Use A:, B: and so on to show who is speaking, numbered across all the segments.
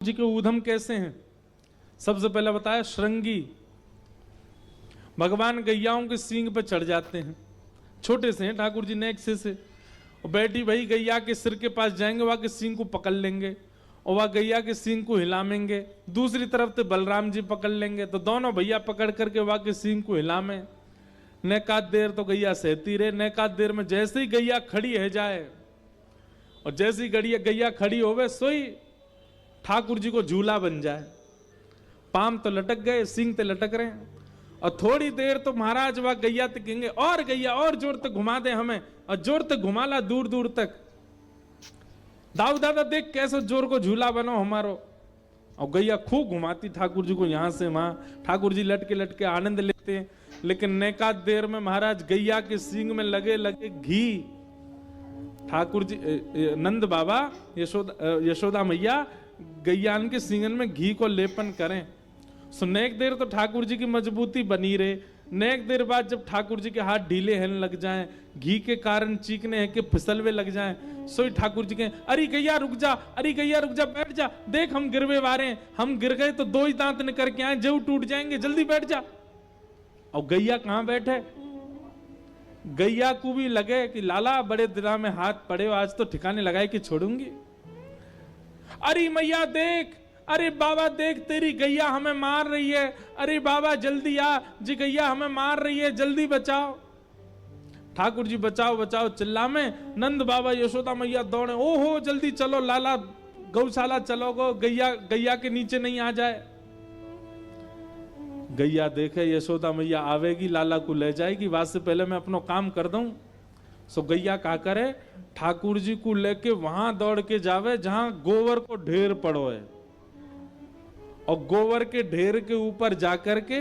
A: जी के ऊधम कैसे हैं? सबसे पहले बताया श्रृंगी। भगवान गैयाओं के सींग पे चढ़ जाते हैं, छोटे से हैं ठाकुर जी नेक से और बैठी भाई गैया के सिर के पास जाएंगे, वहां के सींग को पकड़ लेंगे और वह गैया के सींग को हिलामेंगे। दूसरी तरफ से बलराम जी पकड़ लेंगे, तो दोनों भैया पकड़ करके वहां के सींग को हिलामे। नेकात देर तो गैया सहती रहे। नेकात देर में जैसे ही गैया खड़ी है जाए और जैसी गैया खड़ी होवे सोई ठाकुर जी को झूला बन जाए। पाम तो लटक गए, सींग तो लटक रहे हैं और थोड़ी देर तो महाराज वह गैया तक कहेंगे और गैया और जोर तक घुमा दे हमें, और जोर तक घुमाला दूर दूर तक। दाऊ दादा देख कैसे जोर को झूला बनो हमारो। और गैया खूब घुमाती ठाकुर जी को यहां से वहां। ठाकुर जी लटके लटके आनंद लेते हैं। लेकिन नेकात देर में महाराज गैया के सींग में लगे लगे घी। ठाकुर जी नंद बाबा यशोदा मैया गैयान के सींगन में घी को लेपन करें। सो नेक देर तो ठाकुर जी की मजबूती बनी रहे। नेक देर बाद जब ठाकुर जी के हाथ ढीले होने लग जाएं, घी के कारण चीखने हैं कि फिसलवे लग जाएं, सोई ठाकुर जी कहें अरे गैया रुक जा, अरे गैया रुक जा, बैठ जा, देख हम गिरवे वारे, हम गिर गए तो दो ही दांत निकल के आए, जो टूट जाएंगे, जल्दी बैठ जा। और गैया कहां बैठे? गैया को भी लगे कि लाला बड़े दिला में हाथ पड़े, आज तो ठिकाने लगाए कि छोड़ूंगी। अरे मैया देख, अरे बाबा देख तेरी गैया हमें मार रही है, अरे बाबा जल्दी आ जी, गैया हमें मार रही है, जल्दी बचाओ। ठाकुर जी बचाओ बचाओ चिल्ला में। नंद बाबा यशोदा मैया दौड़े, ओहो जल्दी चलो लाला, गौशाला चलो गो, गैया के नीचे नहीं आ जाए। गैया देखे यशोदा मैया आवेगी, लाला को ले जाएगी, बाद से पहले मैं अपना काम कर दूं। सो गैया क्या करे, ठाकुर जी को लेके वहां दौड़ के जावे जहां गोबर को ढेर पड़ो है, और गोबर के ढेर के ऊपर जाकर के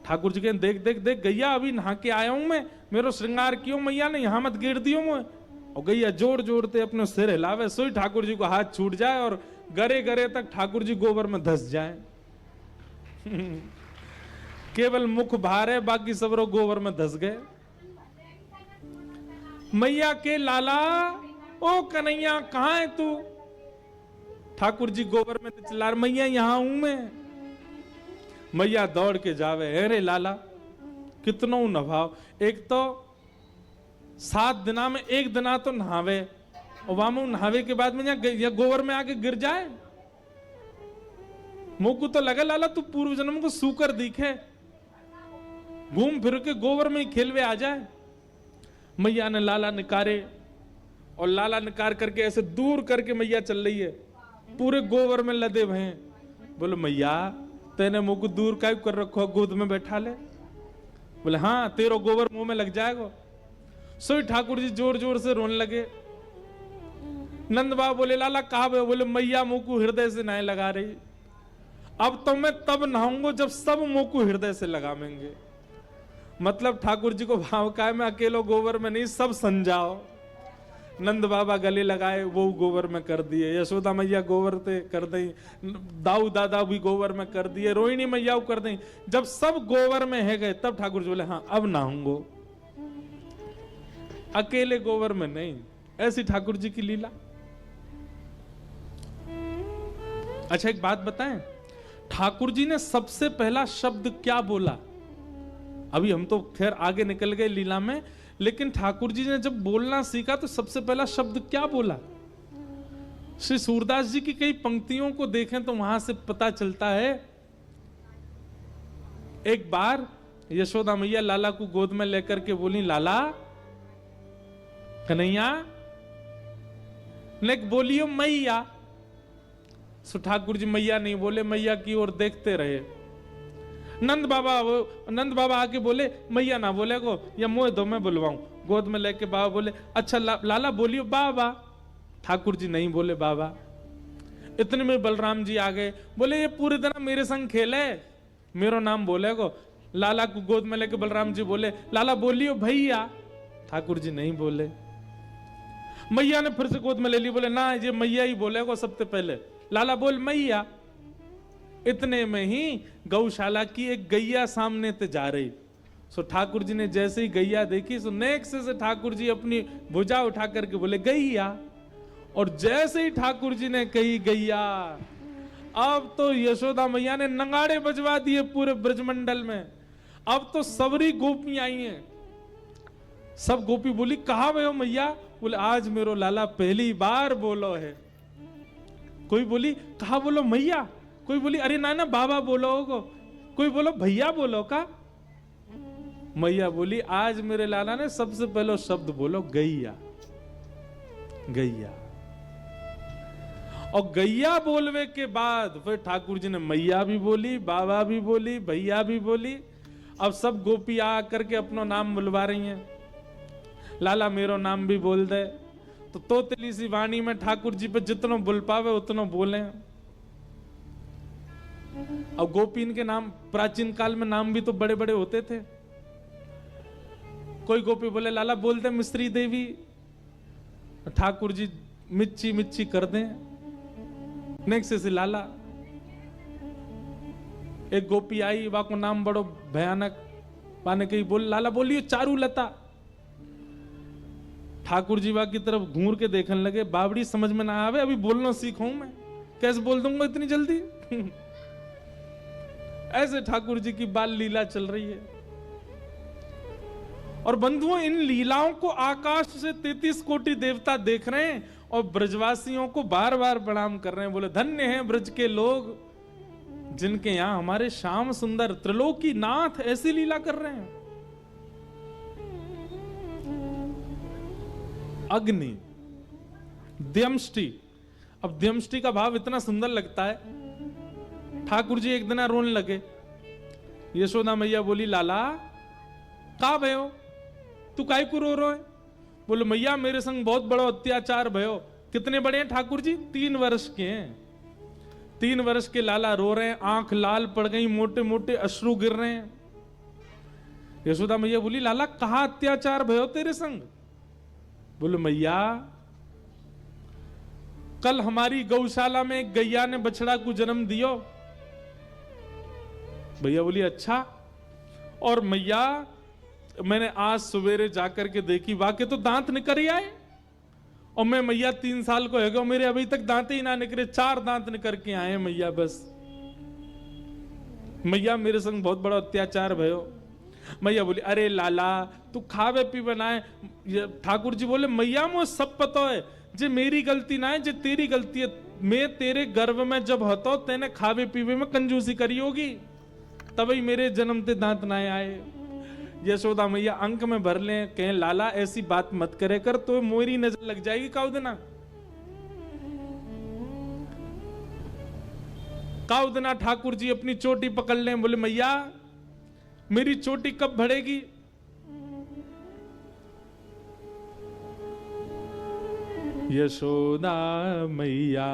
A: ठाकुर जी के देख देख देख गैया अभी नहा के आया हूं मैं, मेरो श्रृंगार क्यों मैया ने यहां मत गिर दियो मैं। और गैया जोर जोरते अपने सिर हिलावे, सोई ठाकुर जी को हाथ छूट जाए और गरे गरे तक ठाकुर जी गोबर में धस जाए। केवल मुख बाहर है, बाकी सब लोग गोबर में धस गए। मैया के लाला, ओ कन्हैया कहां है तू? ठाकुर जी गोबर में चिल्ला रहे, मैया यहां हूं मैं। मैया दौड़ के जावे, अरे लाला कितनो नभाव, एक तो 7 दिना में 1 दिना तो नहावे, और वहां नहावे के बाद में या गोबर में आके गिर जाए। मुंह को तो लगे लाला तू पूर्व जन्म को सूकर दिखे, घूम फिर के गोबर में ही खेलवे आ जाए। मैया ने लाला निकारे, और लाला निकार करके ऐसे दूर करके मैया चल रही है, पूरे गोबर में लदे हुए हैं। बोले मैया तेने मुंह को दूर का कर रखो, गोद में बैठा ले। बोले हाँ तेरो गोबर मुंह में लग जाएगा। सोई ठाकुर जी जोर जोर से रोने लगे। नंद बाबा बोले लाला कहा? बोले मैया मुंह को हृदय से नहाए लगा रही। अब तो मैं तब नहाऊंगा जब सब मुंह को हृदय से लगावेंगे। मतलब ठाकुर जी को भाव का है, मैं अकेलो गोबर में नहीं, सब संजाओ। नंद बाबा गले लगाए, वो गोबर में कर दिए। यशोदा मैया गोबर ते कर दी, दाऊ दादा भी गोबर में कर दिए, रोहिणी मैया कर दी। जब सब गोबर में है गए तब ठाकुर जी बोले हाँ अब नहाऊंगो, अकेले गोबर में नहीं। ऐसी ठाकुर जी की लीला। अच्छा एक बात बताएं, ठाकुर जी ने सबसे पहला शब्द क्या बोला? अभी हम तो खैर आगे निकल गए लीला में, लेकिन ठाकुर जी ने जब बोलना सीखा तो सबसे पहला शब्द क्या बोला? श्री सूरदास जी की कई पंक्तियों को देखें तो वहां से पता चलता है। एक बार यशोदा मैया लाला को गोद में लेकर के बोली, लाला कन्हैया ने बोलियो मैया। सो ठाकुर जी मैया नहीं बोले, मैया की ओर देखते रहे। नंद बाबा आके बोले मैया ना बोले को, या मोह दो मैं बुलवाऊं। गोद में लेके बाबा बोले अच्छा लाला बोलियो बाबा। ठाकुर जी नहीं बोले बाबा। इतने में बलराम जी आ गए, बोले ये पूरे दिन मेरे संग खेले, मेरो नाम बोले को। लाला को गोद में लेके बलराम जी बोले लाला बोलियो भैया। ठाकुर जी नहीं बोले। मैया ने फिर से गोद में ले ली, बोले ना ये मैया ही बोले को सबसे पहले, लाला बोल मैया। इतने में ही गौशाला की एक गैया सामने से जा रही। सो ठाकुर जी ने जैसे ही गैया देखी, सो नेक से ठाकुर जी अपनी भुजा उठा करके बोले गैया। और जैसे ही ठाकुर जी ने कही गैया, अब तो यशोदा मैया ने नगाड़े बजवा दिए पूरे ब्रजमंडल में। अब तो सबरी गोपी आई हैं। सब गोपी बोली कहा भयो मैया? बोले आज मेरो लाला पहली बार बोलो है। कोई बोली कहा बोलो मैया? कोई बोली अरे ना बाबा बोलो होगो। कोई बोलो भैया बोलो का। मैया बोली आज मेरे लाला ने सबसे पहले शब्द बोलो गैया। गैया। और गैया बोलवे के बाद फिर ठाकुर जी ने मैया भी बोली, बाबा भी बोली, भैया भी बोली। अब सब गोपी आ करके अपना नाम बुलवा रही हैं। लाला मेरो नाम भी बोल दे। तो तोतली सी वाणी में ठाकुर जी पे जितना बुल पावे उतना बोले। अब गोपीन के नाम प्राचीन काल में नाम भी तो बड़े बड़े होते थे। कोई गोपी बोले लाला बोलते मिस्त्री देवी। ठाकुर जी मिच्ची मिच्ची कर दें। नेक्स्ट से लाला। एक गोपी आई, वा को नाम बड़ो भयानक पाने कही बोल लाला बोलियो चारुलता। ठाकुर जी वा की तरफ घूर के देखने लगे। बावड़ी समझ में ना आवे, अभी बोलना सीखूं मैं, कैसे बोल दूंगा इतनी जल्दी। ऐसे ठाकुर जी की बाल लीला चल रही है। और बंधुओं इन लीलाओं को आकाश से 33 कोटि देवता देख रहे हैं और ब्रजवासियों को बार बार प्रणाम कर रहे हैं। बोले धन्य हैं ब्रज के लोग जिनके यहां हमारे श्याम सुंदर त्रिलोकी नाथ ऐसी लीला कर रहे हैं। अग्नि, द्यमष्टि। अब द्यमष्टि का भाव इतना सुंदर लगता है। ठाकुर जी एक दिन रोने लगे। यशोदा मैया बोली लाला का भयो? तू काय को रो रहे? बोलो मैया मेरे संग बहुत बड़ा अत्याचार भयो। कितने बड़े हैं ठाकुर जी? 3 वर्ष के हैं। 3 वर्ष के लाला रो रहे हैं, आंख लाल पड़ गई, मोटे मोटे अश्रु गिर रहे हैं। यशोदा मैया बोली लाला कहा अत्याचार भयो तेरे संग? बोलो मैया कल हमारी गौशाला में एक गैया ने बछड़ा को जन्म दियो। भैया बोली अच्छा। और मैया मैंने आज सवेरे जाकर के देखी, वाके तो दांत निकल ही आए। और मैं मैया 3 साल को है, मेरे अभी तक दांत ही ना निकले। 4 दांत निकल के आए मैया। बस मैया मेरे संग बहुत बड़ा अत्याचार भयो। मैया बोली अरे लाला तू खावे पीवे ना है। ठाकुर जी बोले मैया मुझे सब पता है, जे मेरी गलती ना है, जे तेरी गलती है। मैं तेरे गर्भ में जब हतो तेने खावे पीवे में कंजूसी करी होगी, तभी मेरे जन्मते दांत ना आए। यशोदा मैया अंक में भर ले, कहें लाला ऐसी बात मत करे कर, तो मोरी नजर लग जाएगी काउदना। काउदना ठाकुर जी अपनी चोटी पकड़ लें। बोले मैया मेरी चोटी कब बढ़ेगी? यशोदा मैया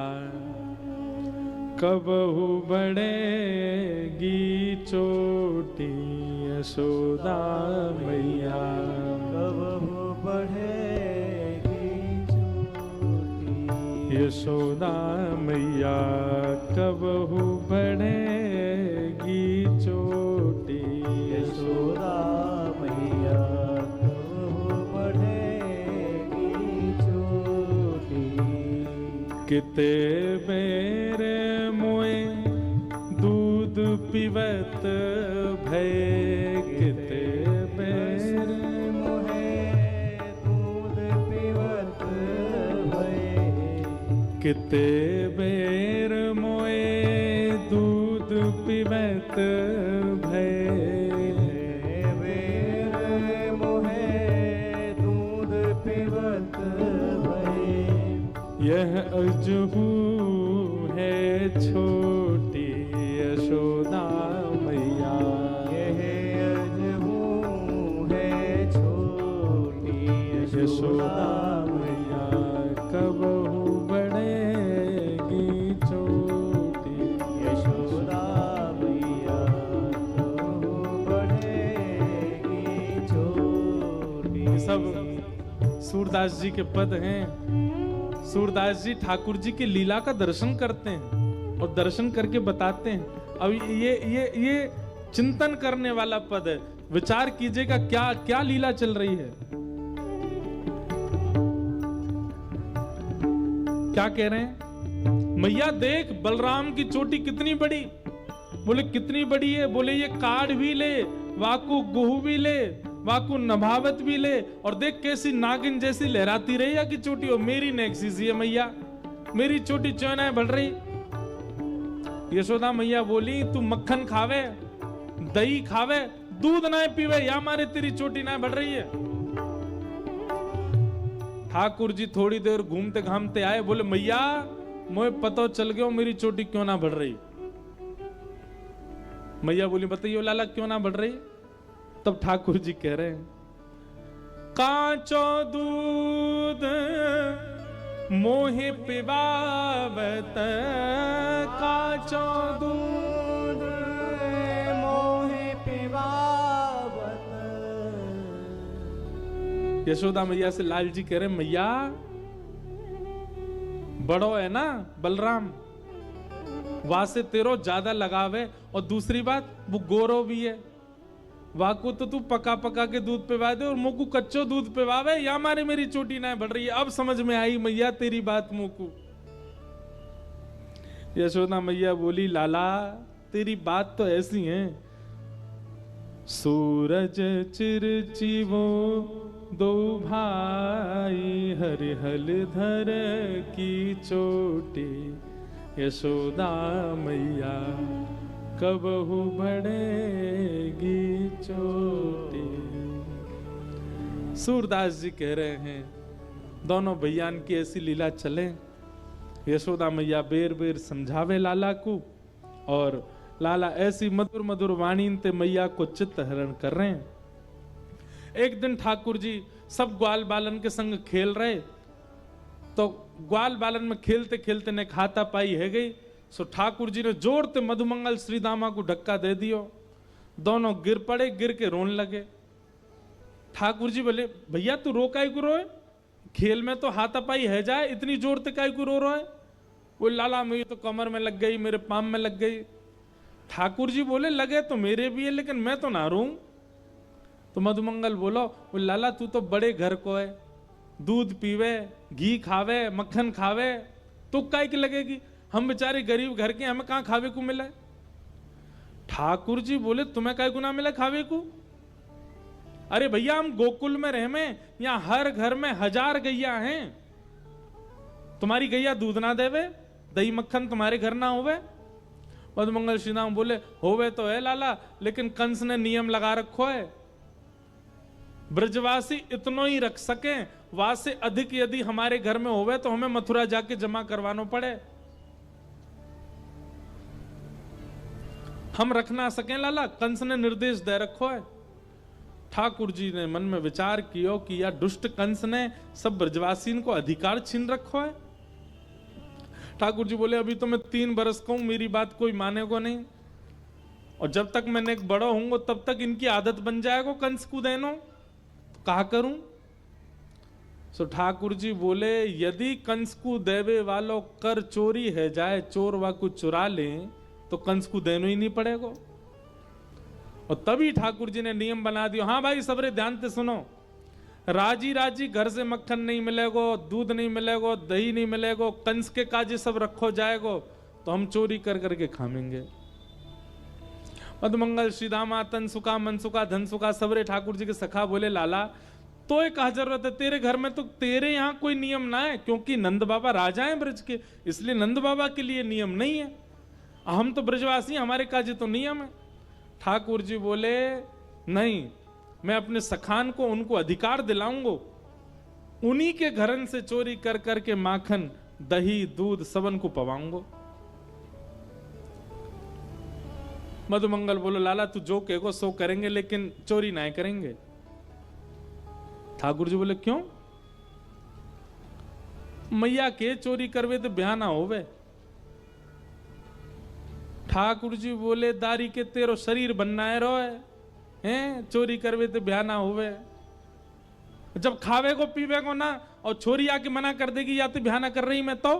A: कबहू बढ़ेगी चोटी। यशोदा मैया
B: कबहू बढ़ेगी चोटी।
A: यशोदा मैया कबहू बढ़ेगी चोटी।
B: यशोदा मैया कबहू बढ़ेगी चोटी।
A: किते बेरे मोए दूध पीवत भय। किते बेरे
B: मोहे दूध पीवत भय।
A: किते बेर मोए दूध पीवत भय।
B: बेर मोहे दूध पीवत भय।
A: यह अजहू है छोटी यशोदा मैया।
B: यह अजहू है छोटी
A: यशोदा मैया कबहू बढ़ेगी चोटी।
B: यशोदा मैया कबहू बढ़ेगी चोटी।
A: ये सब सूरदास जी के पद हैं। सूरदास जी ठाकुर जी की लीला का दर्शन करते हैं और दर्शन करके बताते हैं। अब ये चिंतन करने वाला पद है। विचार कीजिएगा क्या क्या लीला चल रही है। क्या कह रहे हैं? मैया देख बलराम की चोटी कितनी बड़ी। बोले कितनी बड़ी है? बोले ये काढ़ भी ले, वाकु गुह भी ले, वाकु नभावत भी ले, और देख कैसी नागिन जैसी लहराती रही है कि चोटी। और मेरी नेक्सी सी है मैया, मेरी चोटी चौना बढ़ रही। यशोदा मैया बोली तू मक्खन खावे, दही खावे, दूध ना पीवे, या मारे तेरी चोटी ना बढ़ रही है। ठाकुर जी थोड़ी देर घूमते घामते आए, बोले मैया मुझे पता चल गया मेरी चोटी क्यों ना बढ़ रही। मैया बोली बताइए लाला क्यों ना बढ़ रही। तब ठाकुर जी कह रहे हैं कांचो दूध मोहे पिबावत, कांचो दूध
B: मोहे पिबावत।
A: यशोदा मैया से लाल जी कह रहे मैया बड़ो है ना बलराम, वहां से तेरो ज्यादा लगाव है, और दूसरी बात वो गोरो भी है, वाको तो तू पका पका के दूध पिवा दे और मुकू कच्चो दूध पिवावे, या मारे मेरी चोटी ना बढ़ रही है। अब समझ में आई मैया तेरी बात मुकू। यशोदा मैया बोली लाला तेरी बात तो ऐसी है, सूरज चिरचिवो दो भाई, हरिहल धर की चोटी, यशोदा मैया कबहू बढ़ेगी चोटी। सूरदास जी कह रहे हैं दोनों भैयान की ऐसी लीला चले। यशोदा मैया बेर बेर समझावे लाला को, और लाला ऐसी मधुर मधुर वाणी ते मैया को चित्त हरण कर रहे हैं। एक दिन ठाकुर जी सब ग्वाल बालन के संग खेल रहे, तो ग्वाल बालन में खेलते खेलते ने खाता पाई है गई, सो ठाकुर जी ने जोर से मधुमंगल श्री दामा को धक्का दे दियो, दोनों गिर पड़े, गिर के रोने लगे। ठाकुर जी बोले भैया तू रो काई को रोए, खेल में तो हाथापाई है जाए, इतनी जोर से काई को रो रहा है। वो लाला मेरी तो कमर में लग गई, मेरे पाम में लग गई। ठाकुर जी बोले लगे तो मेरे भी है, लेकिन मैं तो ना रो। तो मधुमंगल बोलो वो लाला तू तो बड़े घर को है, दूध पीवे, घी खावे, मक्खन खावे, तो काय की लगेगी, हम बेचारे गरीब घर के, हमें कहां खावे को मिला। ठाकुर जी बोले तुम्हें काय को ना मिला खावे को? अरे भैया हम गोकुल में रह में, यहां हर घर में 1000 गैया हैं, तुम्हारी गैया दूध ना देवे, दही मक्खन तुम्हारे घर ना होवे। मधुमंगल श्री राम बोले होवे तो है लाला, लेकिन कंस ने नियम लगा रखो है, ब्रजवासी इतनो ही रख सके, वहां से अधिक यदि हमारे घर में होवे तो हमें मथुरा जाके जमा करवाना पड़े, हम रख ना सके लाला, कंस ने निर्देश दे रखो है। ठाकुर जी ने मन में विचार किया कि यार दुष्ट कंस ने सब ब्रजवासी को अधिकार छीन रखो है। ठाकुर जी बोले अभी तो मैं 3 बरस का हूं, मेरी बात कोई मानेगा नहीं, और जब तक मैंने एक बड़ा होऊंगा तब तक इनकी आदत बन जाएगा कंस को देनो, तो कहा करूं। सो ठाकुर जी बोले यदि कंस को देवे वालों कर चोरी है जाए, चोर वा को चुरा ले, तो कंस को देनो ही नहीं पड़ेगा। और तभी ठाकुर जी ने नियम बना दिया, हाँ भाई सबरे ध्यान से सुनो, राजी राजी घर से मक्खन नहीं मिलेगो, दूध नहीं मिलेगो, दही नहीं मिलेगो, कंस के काजे सब रखो जाएगो, तो हम चोरी कर करके खामेंगे। मधुमंगल श्रीदामा तनसुका मनसुका धनसुका सबरे ठाकुर जी के सखा बोले लाला तो एक कहा जरूरत है, तेरे घर में तो तेरे यहाँ कोई नियम ना है, क्योंकि नंद बाबा राजा हैं ब्रज के, इसलिए नंद बाबा के लिए नियम नहीं है, हम तो ब्रजवासी, हमारे काजे तो नियम है। ठाकुर जी बोले नहीं, मैं अपने सखान को उनको अधिकार दिलाऊंगा, उन्हीं के घरन से चोरी कर करके माखन दही दूध सबन को पवाऊंगा। मधुमंगल बोलो लाला तू जो कहेगो सो करेंगे, लेकिन चोरी ना करेंगे। ठाकुर जी बोले क्यों? मैया के चोरी करवे तो ब्याह ना होवे। ठाकुर जी बोले दारी के तेरो शरीर बनना है रोए हैं, चोरी करवे तो ब्याह ना होवे। जब खावे को पीवे को ना और छोरी आके मना कर देगी या तो ब्याह ना कर रही मैं, तो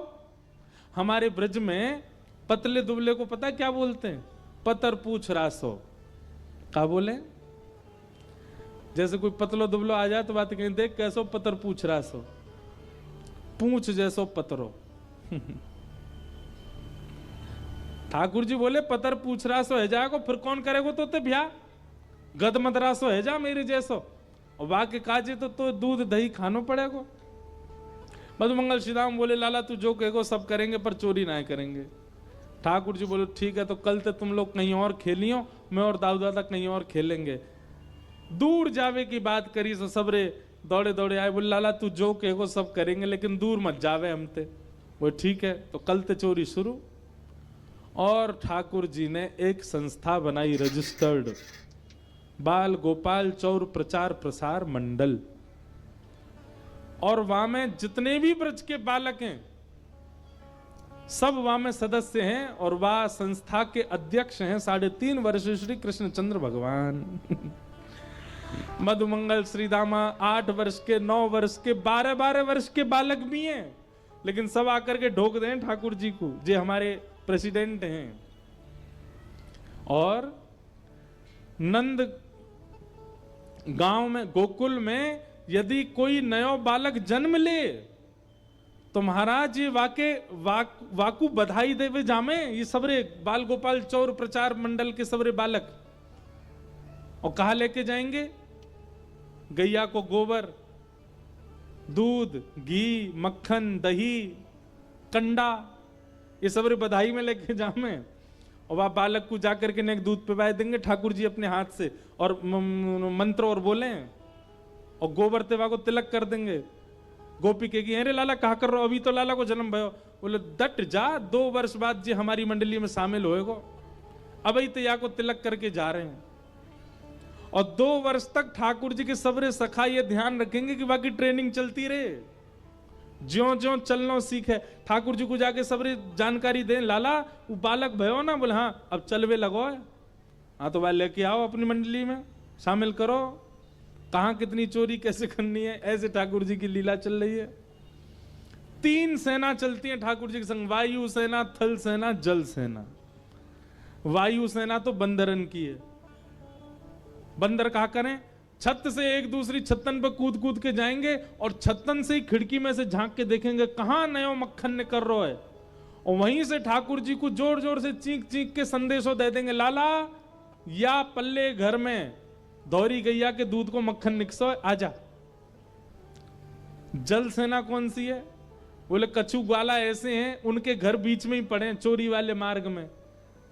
A: हमारे ब्रज में पतले दुबले को पता क्या बोलते हैं? पतर पूछ रासो। क्या बोले? जैसे कोई पतलो दुबलो आ जाए तो बात कहें देख कैसो पतर पूछ रासो, पूछ जैसो पतरो। ठाकुर जी बोले पतर पूछ रहा सो है जाएगो, फिर कौन करेगो तो ते भ्या, गद मदरा सो है जा मेरे जैसो, और वाके काजे तो दूध दही खानो पड़ेगो। मधुमंगल श्रीराम बोले लाला तू जो कहेगो सब करेंगे पर चोरी ना करेंगे। ठाकुर जी बोले ठीक है, तो कल से तुम लोग कहीं और खेलियो, मैं और दाऊ दादा कहीं और खेलेंगे। दूर जावे की बात करी सो सबरे दौड़े दौड़े आए, बोले लाला तू जो कहेगो सब करेंगे लेकिन दूर मत जावे हमते। वो ठीक है, तो कल ते चोरी शुरू। और ठाकुर जी ने एक संस्था बनाई, रजिस्टर्ड बाल गोपाल चौर प्रचार प्रसार मंडल, और वहां में जितने भी ब्रज के बालक हैं सब वहां में सदस्य हैं, और वह संस्था के अध्यक्ष हैं 3.5 वर्ष श्री कृष्णचंद्र भगवान। मधुमंगल श्रीदामा 8 वर्ष के, 9 वर्ष के, 12 वर्ष के बालक भी हैं, लेकिन सब आकर के ढोक दें ठाकुर जी को, जो हमारे प्रेसिडेंट हैं। और नंद गांव में, गोकुल में यदि कोई नयो बालक जन्म ले तो महाराज ये वाकू बधाई देवे जामे, ये सबरे बाल गोपाल चौर प्रचार मंडल के सबरे बालक। और कहा लेके जाएंगे, गैया को गोबर, दूध, घी, मक्खन, दही, कंडा, ये सबरे बधाई में लेके जामे। और वह बालक को जाकर के नेक दूध पिवाए देंगे ठाकुर जी अपने हाथ से, और मंत्र और बोले, और गोबर तेवा को तिलक कर देंगे। गोपी कहेगी अरे लाला कहा कर रहे हो, अभी तो लाला को जन्म भयो। बोले डट जा, 2 वर्ष बाद जी हमारी मंडली में शामिल होएगो, अब ही तो या को तिलक करके जा रहे हैं। और 2 वर्ष तक ठाकुर जी के सबरे सखा ये ध्यान रखेंगे कि बाकी ट्रेनिंग चलती रहे, ज्यो ज्यो चलना सीखे। ठाकुर जी को जाके सबरे जानकारी दें, लाला वो बालक भयो ना, बोले हाँ अब चलवे लगो, हाँ तो वह लेके आओ अपनी मंडली में शामिल करो, कहां कितनी चोरी कैसे करनी है। ऐसे ठाकुर जी की लीला चल रही है। 3 सेना चलती है ठाकुर जी के संग, वायु सेना, थल सेना, जल सेना। वायु सेना तो बंदरन की है। बंदर कहा करें, छत से एक दूसरी छत्तन पर कूद कूद के जाएंगे, और छत्तन से ही खिड़की में से झांक के देखेंगे कहां नयो मक्खन निकल रहा है, और वहीं से ठाकुर जी को जोर जोर से चीख चीख के संदेशों दे देंगे, लाला या पल्ले घर में दौरी गैया के दूध को मक्खन निकसो, आजा। जल सेना कौन सी है? बोले कछु ग्वाला ऐसे हैं उनके घर बीच में ही पड़े हैं चोरी वाले मार्ग में,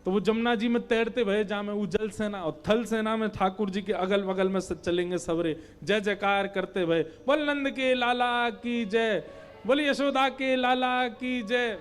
A: तो वो जमुना जी में तैरते भये जामे, वो जल सेना। और थल सेना में ठाकुर जी के अगल बगल में चलेंगे सबरे, जय जयकार करते भये, बोल नंद के लाला की जय, बोले यशोदा के लाला की जय।